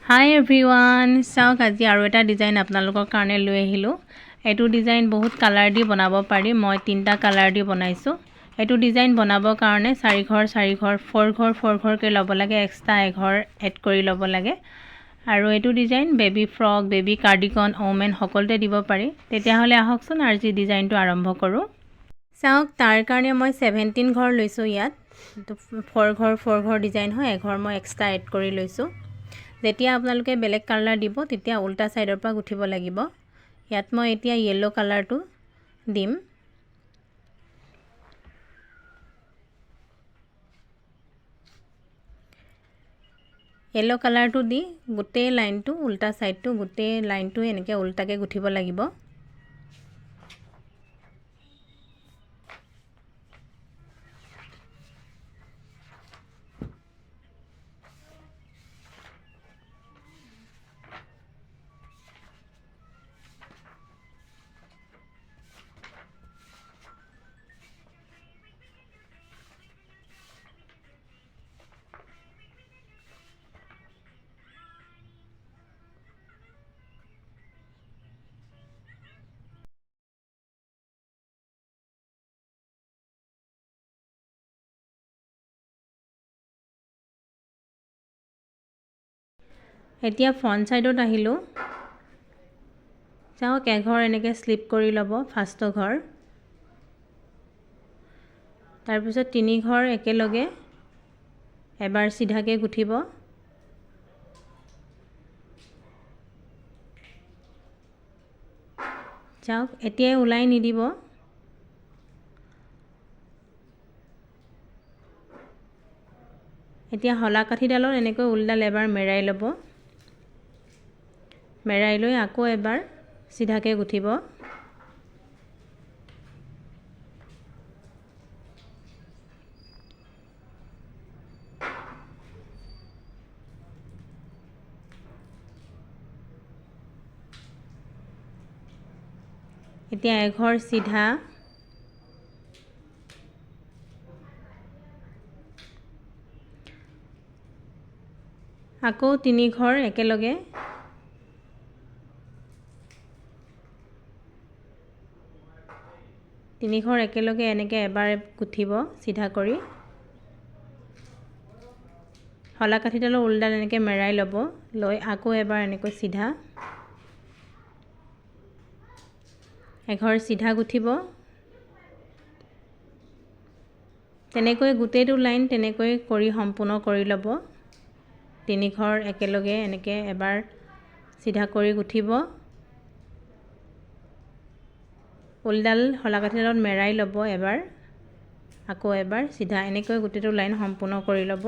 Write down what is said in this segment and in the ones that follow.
হাই everyone চাওক আজি আৰু এটা ডিজাইন আপোনালোকৰ কাৰণে লৈ আহিলোঁ এইটো ডিজাইন বহুত কালাৰ দি বনাব পাৰি মই তিনটা কালাৰ দি বনাইছোঁ এইটো ডিজাইন বনাবৰ কাৰণে 4 ঘৰ 4 ঘৰকৈ ল'ব লাগে এক্সট্ৰা এঘৰ এড কৰি ল'ব লাগে আৰু এইটো design baby frock baby cardigan women সকলোতে দিব পাৰি তেতিয়াহ'লে আহকচোন আজি ডিজাইনটো আৰম্ভ কৰোঁ চাওক তাৰ কাৰণে মই 17 ঘৰ লৈছোঁ ইয়াত 4 ঘৰ ডিজাইন হয় এঘৰ মই এক্সট্ৰা এড কৰি লৈছোঁ যেতিয়া আপোনালোকে বেলেগ কালাৰ দিব তেতিয়া উল্টা সাইডৰ পৰা গুঠিব লাগিব ইয়াত মই এতিয়া ইয়েলো কালাৰটো দিম ইয়েলো কালাৰটো দি গোটেই লাইনটো উল্টা সাইডটো গোটেই লাইনটো এনেকৈ উল্টাকে গুঠিব লাগিব এতিয়া ফ্ৰণ্ট সাইডত আহিলোঁ চাওক এঘৰ এনেকৈ স্লিপ কৰি ল'ব ফাৰ্ষ্ট ঘৰ তাৰপিছত তিনি ঘৰ একেলগে এবাৰ সিধাকে গুঠিব চাওক এতিয়া উলাই নিদিব এতিয়া হলা কাঠিডালৰ এনেকৈ উলডাল এবাৰ মেৰাই ল'ব মেৰাই লৈ আকৌ এবাৰ সিধাকে গুঠিব এতিয়া এঘৰ সিধা আকৌ তিনি ঘৰ একেলগে তিনি ঘৰ একেলগে এনেকৈ এবাৰ গুঠিব সিধা কৰি হলা কাঠিডালৰ উলডাল এনেকৈ মেৰাই ল'ব লৈ আকৌ এবাৰ এনেকৈ সিধা এঘৰ সিধা গুঠিব তেনেকৈ গোটেইটো লাইন তেনেকৈ কৰি সম্পূৰ্ণ কৰি ল'ব তিনি ঘৰ একেলগে এনেকৈ এবাৰ সিধা কৰি গুঠিব উলডাল হলা কাঠিডালত মেৰাই ল'ব এবাৰ আকৌ এবাৰ সিধা এনেকৈ গোটেইটো লাইন সম্পূৰ্ণ কৰি ল'ব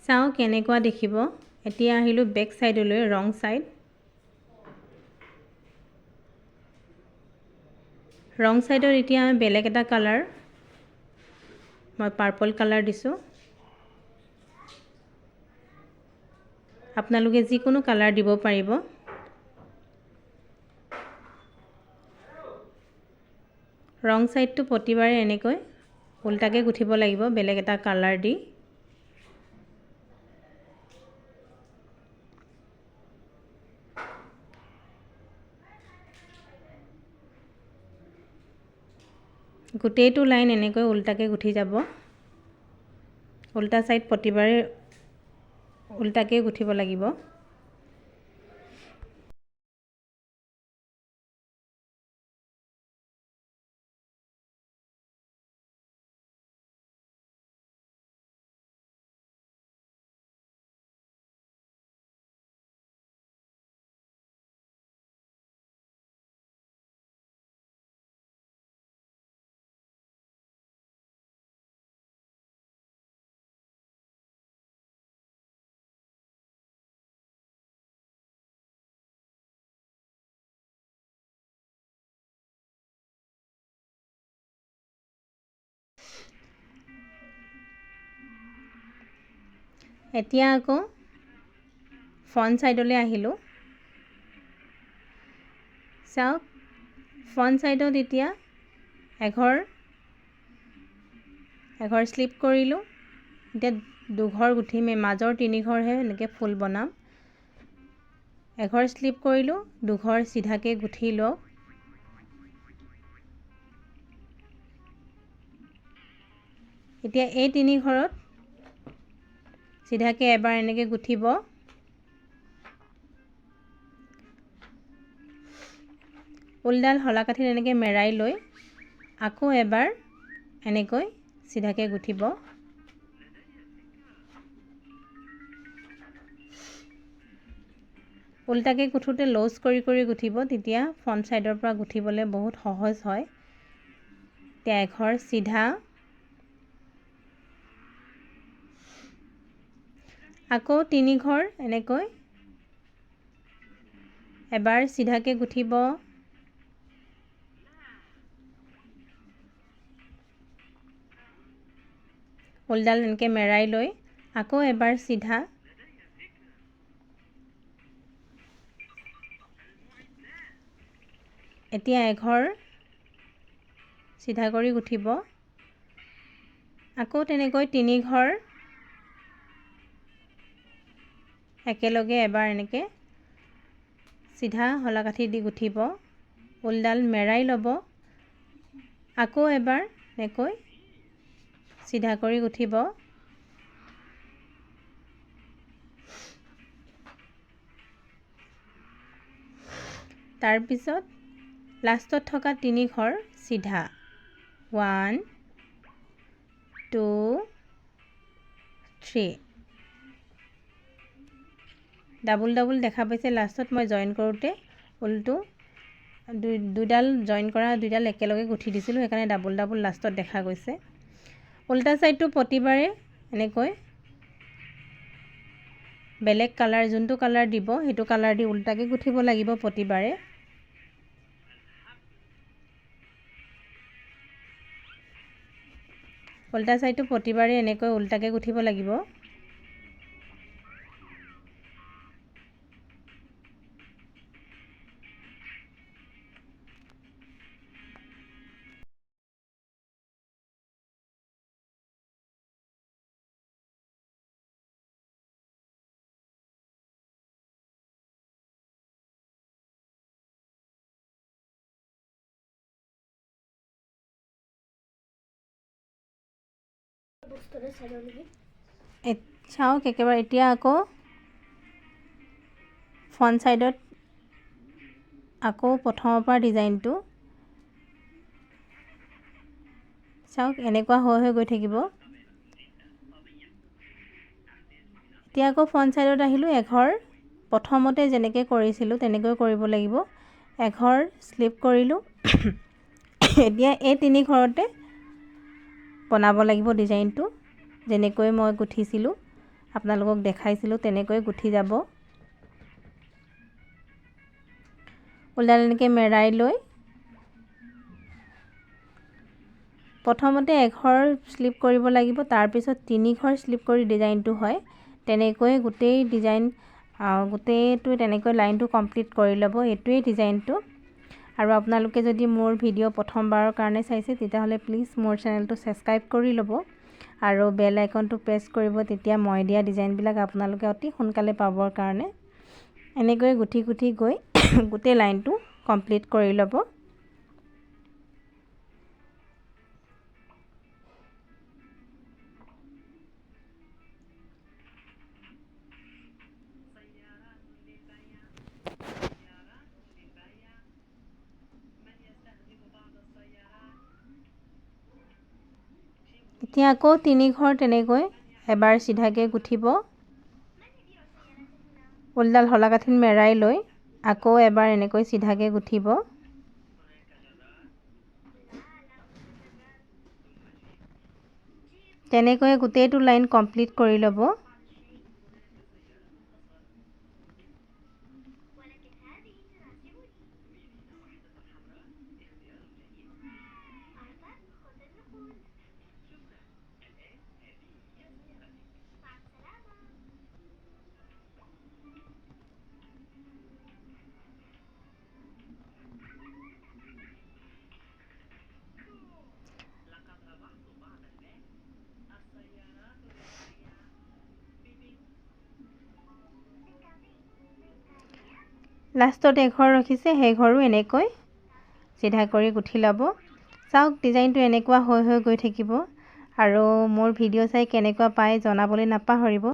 চাও কেনেকুৱা দেখিব এতিয়া আহিলো বেক সাইডলৈ ৰং সাইড ৰং সাইডৰ এতিয়া আমি বেলেগ এটা কালাৰ মই পাৰ্পল কালাৰ দিছো আপোনালোকে যিকোনো কালাৰ দিব পাৰিব ৰং সাইডটো প্ৰতিবাৰে এনেকৈ উল্টাকে গুঠিব লাগিব বেলেগ এটা কালাৰ দি গোটেইটো লাইন এনেকৈ উল্টাকে গুঠি যাব উল্টা সাইড প্ৰতিবাৰে উল্টাকে গুঠিব লাগিব এতিয়া আকৌ ফ্ৰণ্ট সাইডলৈ আহিলোঁ চাওক ফ্ৰণ্ট সাইডত এতিয়া এঘৰ স্লিপ কৰিলোঁ এতিয়া দুঘৰ গুঠিম মাজৰ তিনিঘৰহে এনেকৈ ফুল বনাম এঘৰ স্লিপ কৰিলোঁ দুঘৰ সিধাকৈ গুঠি লওঁ এতিয়া এই তিনি ঘৰত সিধাকৈ এবাৰ এনেকৈ গুঠিব ঊলডাল হলাকাঠিত এনেকৈ মেৰাই লৈ আকৌ এবাৰ এনেকৈ সিধাকৈ গুঠিব উল্টাকৈ গুঠোঁতে লুজ কৰি গুঠিব তেতিয়া ফ্ৰণ্ট সাইডৰ পৰা গুঠিবলৈ বহুত সহজ হয় এতিয়া এঘৰ সিধা আকৌ তিনি ঘৰ এনেকৈ এবাৰ সিধাকৈ গুঠিব ঊলডাল এনেকৈ মেৰাই লৈ আকৌ এবাৰ সিধা এতিয়া এঘৰ সিধা কৰি গুঠিব আকৌ তেনেকৈ তিনি ঘৰ একেলগে এবাৰ এনেকৈ সিধা হলাকাঠি দি গুঠিব ঊলডাল মেৰাই ল'ব আকৌ এবাৰ এনেকৈ সিধা কৰি গুঠিব তাৰপিছত লাষ্টত থকা তিনি ঘৰ সিধা 1 2 3 ডাবল ডাবল দেখা পাইছে লাষ্টত মই জইন কৰোঁতে ঊলটো দুডাল জইন কৰা দুডাল একেলগে গুঠি দিছিলোঁ সেইকাৰণে ডাবল ডাবল লাষ্টত দেখা গৈছে উল্টা সাইডটো প্ৰতিবাৰে এনেকৈ বেলেগ কালাৰ যোনটো কালাৰ দিব সেইটো কালাৰ দি উল্টাকৈ গুঠিব লাগিব প্ৰতিবাৰে উল্টা সাইডটো প্ৰতিবাৰে এনেকৈ উল্টাকৈ গুঠিব লাগিব চাওক একেবাৰে এতিয়া আকৌ ফ্ৰণ্ট সাইডত আকৌ প্ৰথমৰ পৰা ডিজাইনটো চাওক এনেকুৱা হৈ গৈ থাকিব এতিয়া আকৌ ফ্ৰণ্ট সাইডত আহিলোঁ এঘৰ প্ৰথমতে যেনেকৈ কৰিছিলোঁ তেনেকৈ কৰিব লাগিব এঘৰ স্লিপ কৰিলোঁ এতিয়া এই তিনি ঘৰতে বনাব লাগিব ডিজাইনটো যেনেকৈ মই গুঠিছিলোঁ আপোনালোকক দেখাইছিলোঁ তেনেকৈ গুঠি যাব ঊলডাল এনেকৈ মেৰাই লৈ প্ৰথমতে এঘৰ স্লিপ কৰিব লাগিব তাৰপিছত তিনি ঘৰ স্লিপ কৰি ডিজাইনটো হয় তেনেকৈ গোটেই ডিজাইন গোটেইটো তেনেকৈ লাইনটো কমপ্লিট কৰি ল'ব এইটোৱেই ডিজাইনটো আৰু আপোনালোকে যদি মোৰ ভিডিঅ' প্ৰথমবাৰৰ কাৰণে চাইছে তেতিয়াহ'লে প্লিজ মোৰ চেনেলটো ছাবস্ক্ৰাইব কৰি ল'ব আৰু বেল আইকনটো প্ৰেছ কৰিব তেতিয়া মই দিয়া ডিজাইনবিলাক আপোনালোকে অতি সোনকালে পাবৰ কাৰণে এনেকৈ গুঠি গুঠি গৈ গোটেই লাইনটো কমপ্লিট কৰি ল'ব এতিয়া আকৌ তিনি ঘৰ তেনেকৈ এবাৰ সিধাকৈ গুঠিব ঊলডাল হলাকাঠিত মেৰাই লৈ আকৌ এবাৰ এনেকৈ সিধাকৈ গুঠিব তেনেকৈ গোটেইটো লাইন কমপ্লিট কৰি ল'ব লাষ্টত এঘৰ ৰখিছে সেই ঘৰো এনেকৈ চিধা কৰি গুঠি ল'ব। চাওক ডিজাইনটো এনেকুৱা হৈ গৈ থাকিব। আৰু মোৰ ভিডিঅ' চাই কেনেকুৱা পায় জনাবলৈ নাপাহৰিব।